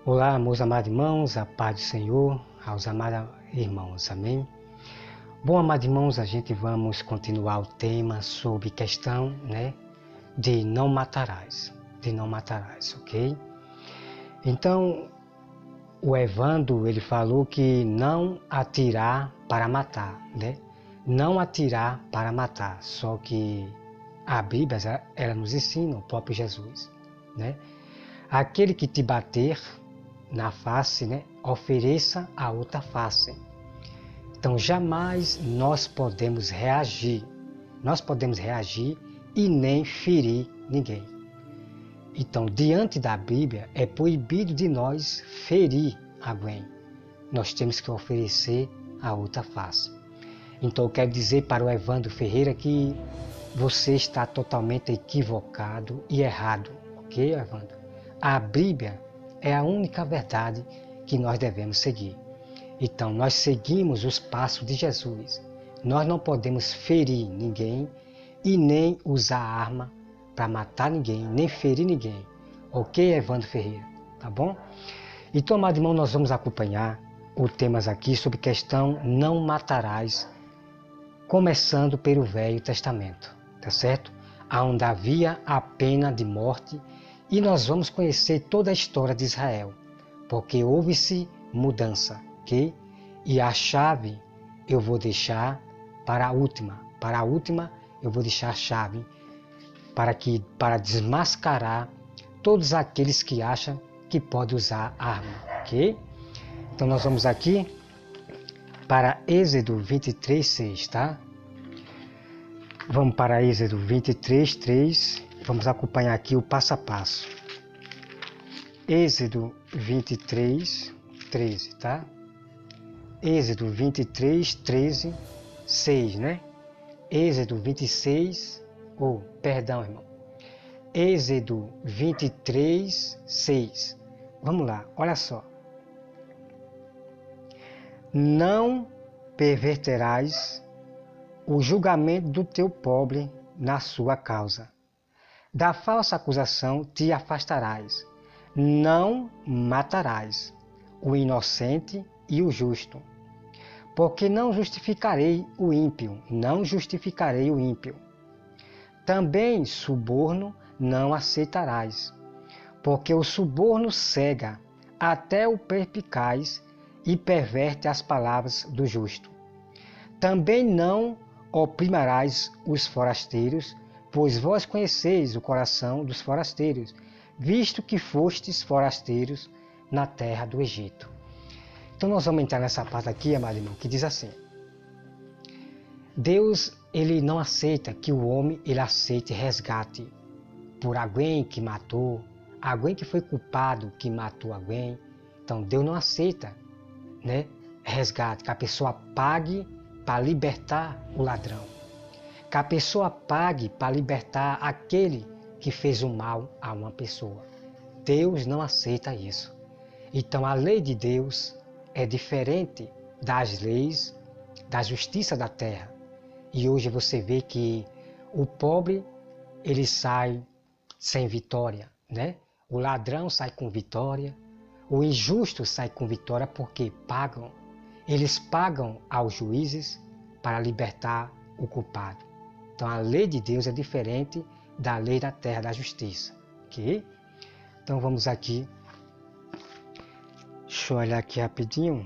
Olá, meus amados irmãos, a paz do Senhor, aos amados irmãos, amém? Bom, amados irmãos, a gente vamos continuar o tema sobre questão, de não matarás, ok? Então, o Evandro, ele falou que não atirar para matar, Não atirar para matar, só que a Bíblia, ela nos ensina, o próprio Jesus, Aquele que te bater na face, ofereça a outra face. Então jamais nós podemos reagir e nem ferir ninguém. Então, diante da Bíblia, é proibido de nós ferir alguém. Nós temos que oferecer a outra face. Então, eu quero dizer para o Evandro Ferreira que você está totalmente equivocado e errado, ok, Evandro? A Bíblia é a única verdade que nós devemos seguir. Então, nós seguimos os passos de Jesus. Nós não podemos ferir ninguém e nem usar arma para matar ninguém, nem ferir ninguém. Ok, Evandro Ferreira? Tá bom? Então, amado irmão, nós vamos acompanhar os temas aqui sobre questão não matarás, começando pelo Velho Testamento, tá certo? Onde havia a pena de morte. E nós vamos conhecer toda a história de Israel, porque houve-se mudança, ok? E a chave eu vou deixar para a última. Para a última eu vou deixar a chave para desmascarar todos aqueles que acham que pode usar arma, ok? Então nós vamos aqui para Êxodo 23:6, tá? Vamos para Êxodo 23:3. Vamos acompanhar aqui o passo a passo. Êxodo 23:13, tá? Êxodo 23:13, 6, Êxodo 26, irmão. Êxodo 23:6. Vamos lá, olha só. Não perverterás o julgamento do teu pobre na sua causa. Da falsa acusação te afastarás. Não matarás o inocente e o justo. Porque não justificarei o ímpio. Também suborno não aceitarás. Porque o suborno cega até o perspicaz e perverte as palavras do justo. Também não oprimirás os forasteiros, pois vós conheceis o coração dos forasteiros, visto que fostes forasteiros na terra do Egito. Então nós vamos entrar nessa parte aqui, amado irmão, que diz assim: Deus, ele não aceita que o homem ele aceite resgate por alguém que matou, alguém que foi culpado que matou alguém. Então Deus não aceita, resgate, que a pessoa pague para libertar o ladrão. Que a pessoa pague para libertar aquele que fez o mal a uma pessoa. Deus não aceita isso. Então a lei de Deus é diferente das leis da justiça da terra. E hoje você vê que o pobre, ele sai sem vitória, O ladrão sai com vitória, o injusto sai com vitória porque pagam. Eles pagam aos juízes para libertar o culpado. Então a lei de Deus é diferente da lei da terra da justiça, ok? Então vamos aqui, deixa eu olhar aqui rapidinho.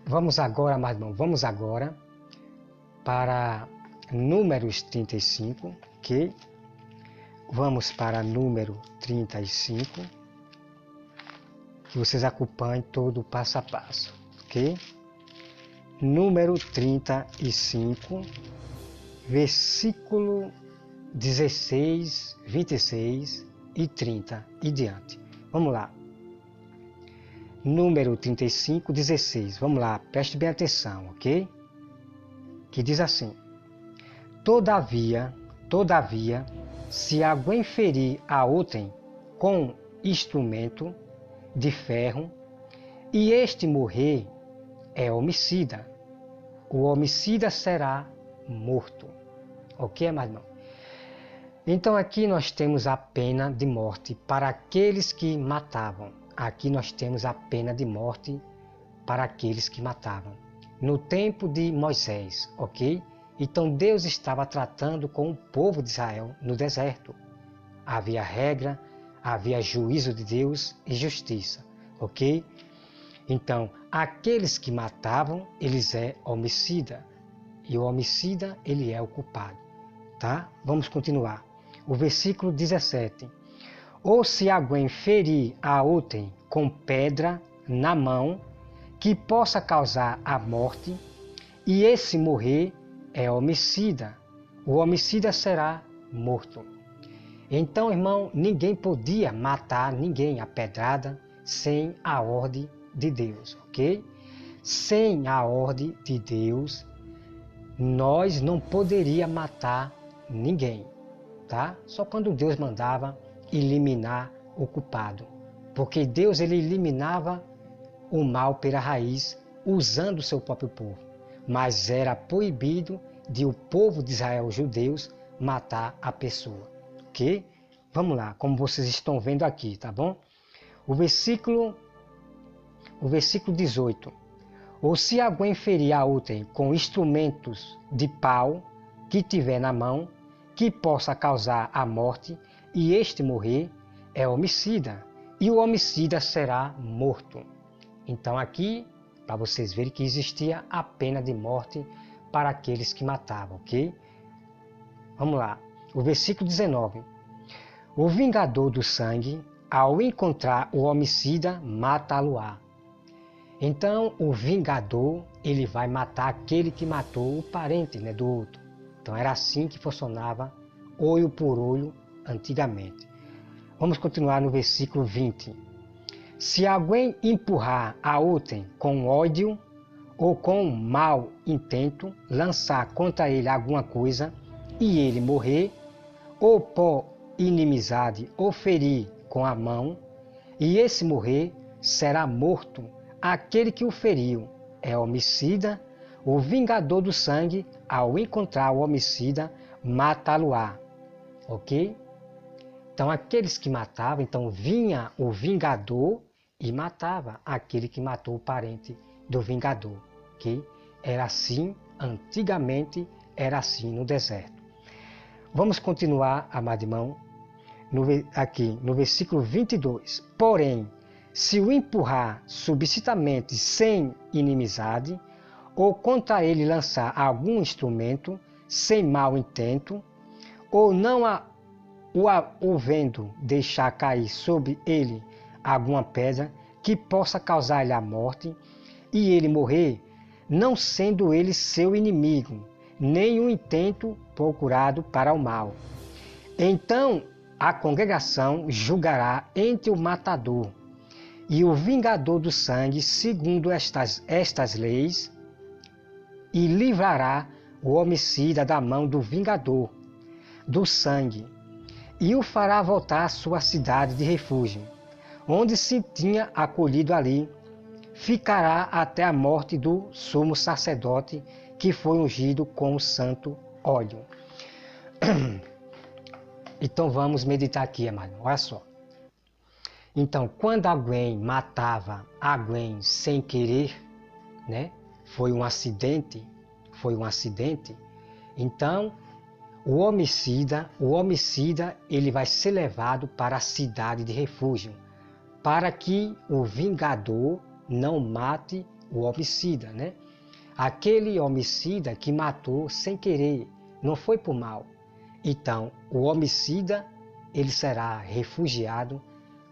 Vamos agora, mais irmão, para Números 35, ok? Vamos para número 35, que vocês acompanhem todo o passo a passo, ok? Número 35, versículo 16, 26 e 30 e diante. Vamos lá. Número 35, 16. Vamos lá, preste bem atenção, ok? Que diz assim: Todavia, se alguém ferir a outrem com instrumento de ferro, e este morrer, é homicida. O homicida será morto. Ok, amado irmão? Então aqui nós temos a pena de morte para aqueles que matavam. aqui nós temos a pena de morte para aqueles que matavam. No tempo de Moisés, ok? Então Deus estava tratando com o povo de Israel no deserto. Havia regra, havia juízo de Deus e justiça, ok? Então, aqueles que matavam, eles é homicida. E o homicida, ele é o culpado, tá? Vamos continuar. O versículo 17. Ou se alguém ferir a outrem com pedra na mão, que possa causar a morte, e esse morrer, é homicida. O homicida será morto. Então, irmão, ninguém podia matar ninguém a pedrada sem a ordem de Deus, ok? Sem a ordem de Deus, nós não poderíamos matar ninguém, tá? Só quando Deus mandava eliminar o culpado. Porque Deus ele eliminava o mal pela raiz, usando o seu próprio povo. Mas era proibido de o povo de Israel, os judeus, matar a pessoa, ok? Vamos lá, como vocês estão vendo aqui, tá bom? O versículo 18. Ou se alguém ferir a outrem com instrumentos de pau que tiver na mão, que possa causar a morte, e este morrer, é homicida, e o homicida será morto. Então aqui, para vocês verem que existia a pena de morte para aqueles que matavam, ok? Vamos lá, o versículo 19. O vingador do sangue, ao encontrar o homicida, mata-lo-á. Então o vingador, ele vai matar aquele que matou o parente, né, do outro. Então era assim que funcionava olho por olho antigamente. Vamos continuar no versículo 20. Se alguém empurrar a outrem com ódio ou com mau intento, lançar contra ele alguma coisa e ele morrer, ou por inimizade ou ferir com a mão, e esse morrer, será morto aquele que o feriu, é homicida. O vingador do sangue, ao encontrar o homicida, mata-lo-á, ok? Então aqueles que matavam, então vinha o vingador e matava aquele que matou o parente do vingador, ok? Era assim, antigamente era assim no deserto. Vamos continuar, amado irmão, aqui no versículo 22. Porém, se o empurrar subcitamente sem inimizade, ou contra ele lançar algum instrumento sem mau intento, ou não o vendo deixar cair sobre ele alguma pedra que possa causar-lhe a morte, e ele morrer, não sendo ele seu inimigo, nem o intento procurado para o mal. Então a congregação julgará entre o matador e o vingador do sangue, segundo estas leis, e livrará o homicida da mão do vingador do sangue, e o fará voltar à sua cidade de refúgio, onde se tinha acolhido ali. Ficará até a morte do sumo sacerdote, que foi ungido com o santo óleo. Então vamos meditar aqui, amado. Olha só. Então, quando alguém matava alguém sem querer, né? Foi um acidente. Então, o homicida, ele vai ser levado para a cidade de refúgio, para que o vingador não mate o homicida, né? Aquele homicida que matou sem querer, não foi por mal. Então, o homicida, ele será refugiado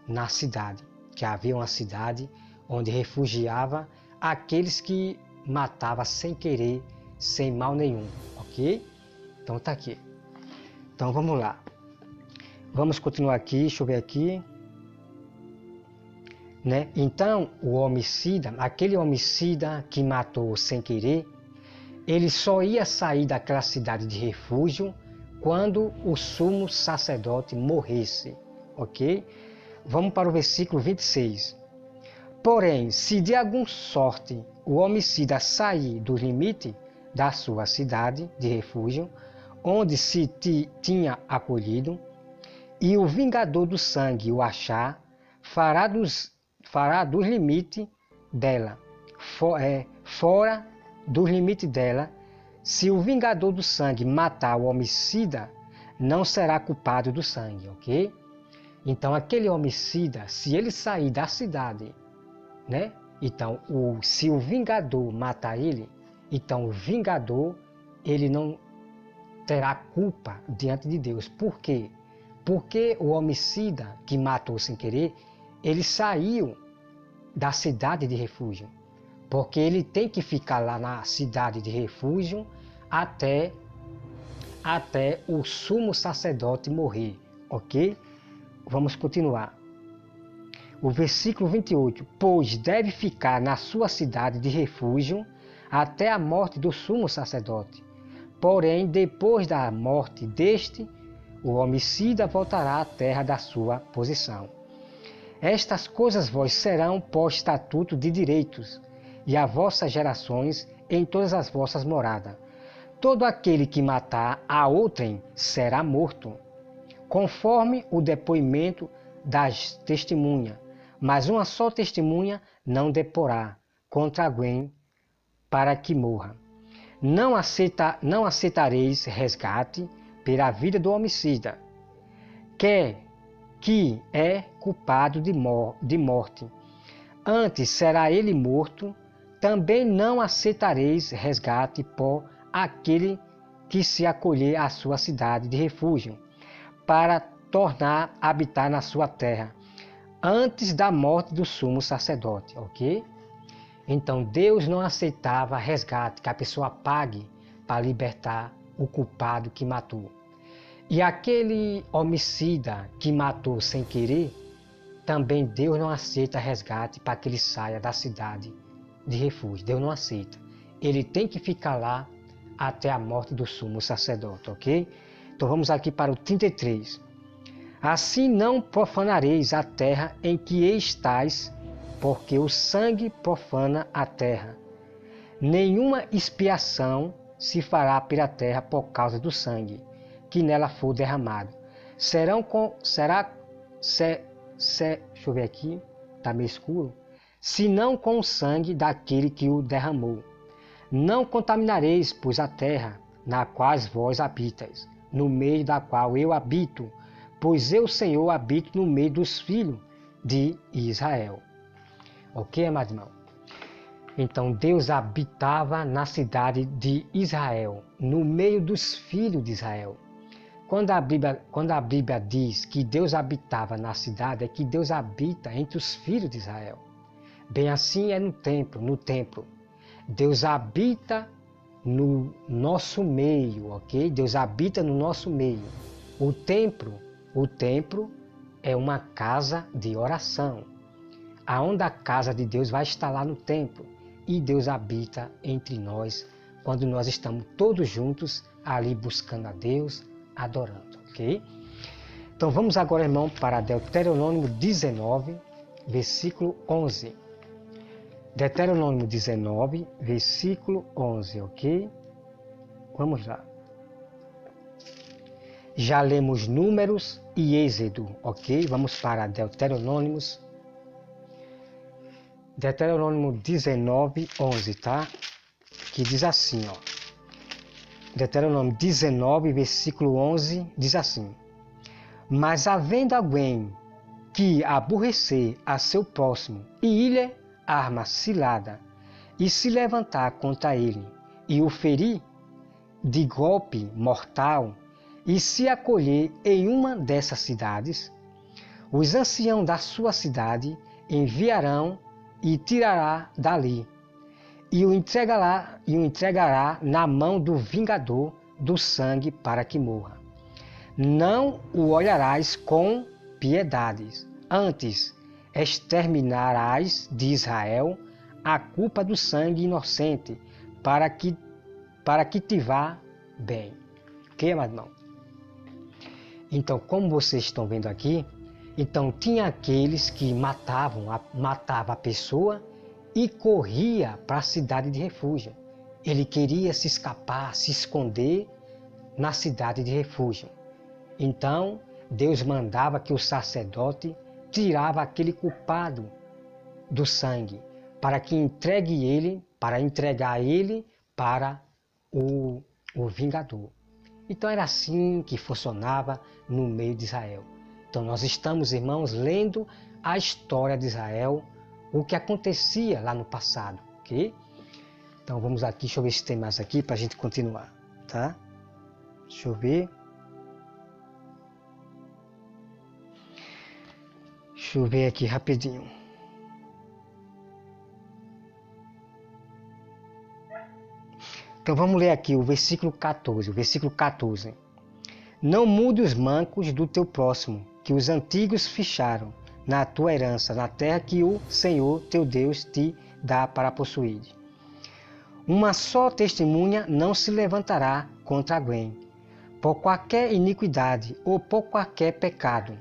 na cidade, que havia uma cidade onde refugiava aqueles que matavam sem querer, sem mal nenhum, ok? Então tá aqui. Então vamos lá. Vamos continuar aqui, deixa eu ver aqui. Né? Então o homicida, aquele homicida que matou sem querer, ele só ia sair daquela cidade de refúgio quando o sumo sacerdote morresse, ok? Vamos para o versículo 26. Porém, se de alguma sorte o homicida sair do limite da sua cidade de refúgio, onde se tinha acolhido, e o vingador do sangue o achar, fará dos limites dela, fora dos limites dela. Se o vingador do sangue matar o homicida, não será culpado do sangue, ok? Então aquele homicida, se ele sair da cidade, né? Então se o vingador matar ele, então o vingador, ele não terá culpa diante de Deus. Por quê? Porque o homicida que matou sem querer, ele saiu da cidade de refúgio. Porque ele tem que ficar lá na cidade de refúgio até o sumo sacerdote morrer, ok? Vamos continuar. O versículo 28. Pois deve ficar na sua cidade de refúgio até a morte do sumo sacerdote. Porém, depois da morte deste, o homicida voltará à terra da sua posição. Estas coisas vós serão por estatuto de direitos, e a vossas gerações em todas as vossas moradas. Todo aquele que matar a outrem será morto, conforme o depoimento das testemunhas. Mas uma só testemunha não deporá contra alguém para que morra. Não aceitareis resgate pela vida do homicida, que é culpado de morte. Antes será ele morto. Também não aceitareis resgate por aquele que se acolher à sua cidade de refúgio, para tornar a habitar na sua terra, antes da morte do sumo sacerdote, ok? Então Deus não aceitava resgate, que a pessoa pague para libertar o culpado que matou. E aquele homicida que matou sem querer, também Deus não aceita resgate para que ele saia da cidade de refúgio. Deus não aceita. Ele tem que ficar lá até a morte do sumo sacerdote, ok? Então vamos aqui para o 33. Assim não profanareis a terra em que estáis, porque o sangue profana a terra. Nenhuma expiação se fará pela terra por causa do sangue que nela for derramado. Deixa eu ver aqui, está meio escuro. Senão com o sangue daquele que o derramou. Não contaminareis, pois, a terra na qual vós habitais, no meio da qual eu habito, pois eu, Senhor, habito no meio dos filhos de Israel. Ok, amado irmão? Então Deus habitava na cidade de Israel, no meio dos filhos de Israel. Quando a Bíblia diz que Deus habitava na cidade, é que Deus habita entre os filhos de Israel. Bem assim é no templo. Deus habita no nosso meio, ok? Deus habita no nosso meio. O templo é uma casa de oração, aonde a casa de Deus vai estar lá no templo. E Deus habita entre nós, quando nós estamos todos juntos ali buscando a Deus, adorando, ok? Então vamos agora, irmão, para Deuteronômio 19, versículo 11. Deuteronômio 19, versículo 11, ok? Vamos lá. Já lemos Números e Êxodo, ok? Vamos para Deuteronômio 19, 11, tá? Que diz assim, ó. Deuteronômio 19, versículo 11, diz assim: Mas havendo alguém que aborrecer a seu próximo e lhe arma cilada, e se levantar contra ele, e o ferir de golpe mortal, e se acolher em uma dessas cidades, os anciãos da sua cidade enviarão e tirará dali, e o entregará na mão do vingador do sangue para que morra. Não o olharás com piedade, antes exterminarás de Israel a culpa do sangue inocente, para que te vá bem. Ok, amado irmão? Então, como vocês estão vendo aqui, então tinha aqueles que matavam a pessoa e corria para a cidade de refúgio. Ele queria se escapar, se esconder na cidade de refúgio. Então, Deus mandava que o sacerdote tirava aquele culpado do sangue, para entregar ele para o vingador. Então era assim que funcionava no meio de Israel. Então nós estamos, irmãos, lendo a história de Israel, o que acontecia lá no passado, ok? Então vamos aqui, deixa eu ver se tem mais aqui para a gente continuar, tá? Deixa eu ver. Deixa eu ver aqui rapidinho. Então vamos ler aqui o versículo 14. O versículo 14. Não mude os mancos do teu próximo, que os antigos ficharam na tua herança, na terra que o Senhor teu Deus te dá para possuir. Uma só testemunha não se levantará contra alguém, por qualquer iniquidade ou por qualquer pecado,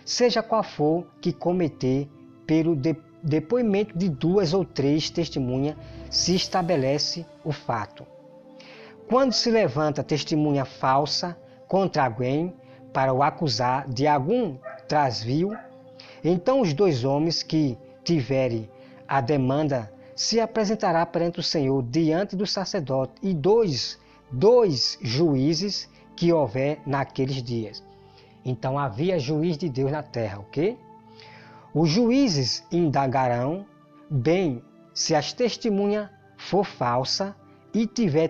seja qual for que cometer, pelo depoimento de 2 ou 3 testemunhas se estabelece o fato. Quando se levanta testemunha falsa contra alguém para o acusar de algum trasvio, então os 2 homens que tiverem a demanda se apresentará perante o Senhor diante do sacerdote e dois juízes que houver naqueles dias. Então havia juiz de Deus na terra, ok? Os juízes indagarão bem se as testemunha for falsa e tiver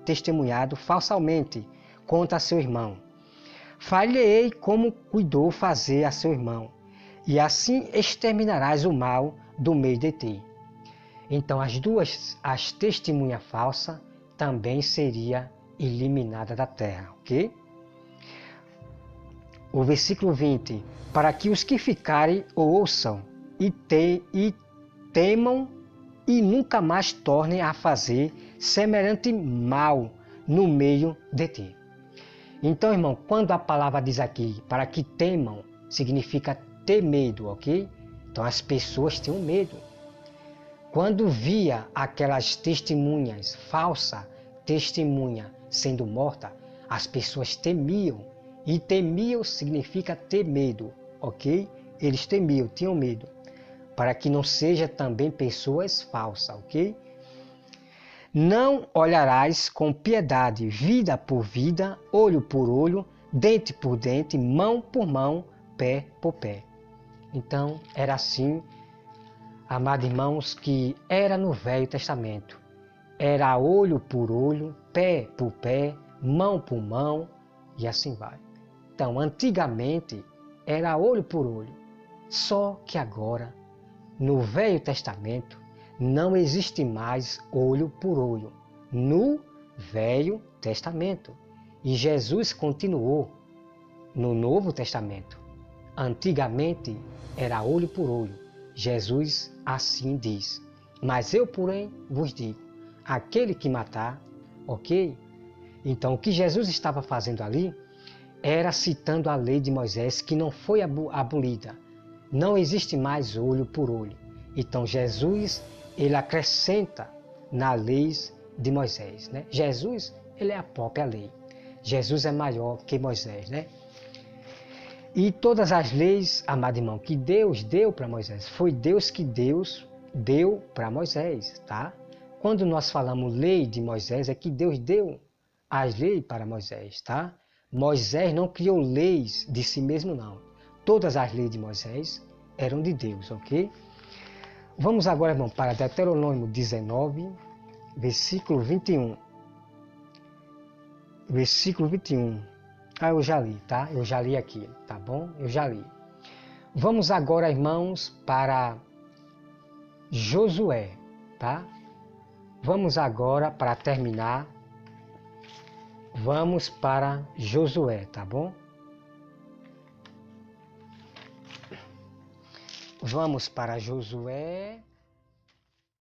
testemunhado falsamente contra seu irmão. Far-lhe-ei como cuidou fazer a seu irmão, e assim exterminarás o mal do meio de ti. Então as testemunhas falsas também seria eliminada da terra, ok? O versículo 20, para que os que ficarem ouçam e temam e nunca mais tornem a fazer semelhante mal no meio de ti. Então, irmão, quando a palavra diz aqui, para que temam, significa ter medo, ok? Então as pessoas tinham medo. Quando via aquelas testemunhas falsas, testemunha sendo morta, as pessoas temiam. E temiam significa ter medo, ok? Eles temiam, tinham medo. Para que não seja também pessoas falsas, ok? Não olharás com piedade, vida por vida, olho por olho, dente por dente, mão por mão, pé por pé. Então, era assim, amados irmãos, que era no Velho Testamento. Era olho por olho, pé por pé, mão por mão, e assim vai. Então, antigamente, era olho por olho. Só que agora, no Velho Testamento, não existe mais olho por olho. No Velho Testamento. E Jesus continuou no Novo Testamento. Antigamente, era olho por olho. Jesus assim diz. Mas eu, porém, vos digo, aquele que matar, ok? Então, o que Jesus estava fazendo ali era citando a lei de Moisés, que não foi abolida. Não existe mais olho por olho. Então, Jesus, ele acrescenta na lei de Moisés, né? Jesus, ele é a própria lei. Jesus é maior que Moisés, né? E todas as leis, amado irmão, que Deus deu para Moisés, foi Deus que deu para Moisés, tá? Quando nós falamos lei de Moisés, é que Deus deu as leis para Moisés, tá? Moisés não criou leis de si mesmo, não. Todas as leis de Moisés eram de Deus, ok? Vamos agora, irmão, para Deuteronômio 19, versículo 21. Versículo 21. Eu já li, tá? Eu já li aqui, tá bom? Eu já li. Vamos agora, irmãos, para Josué, tá? Vamos agora, para terminar, vamos para Josué, tá bom? Vamos para Josué.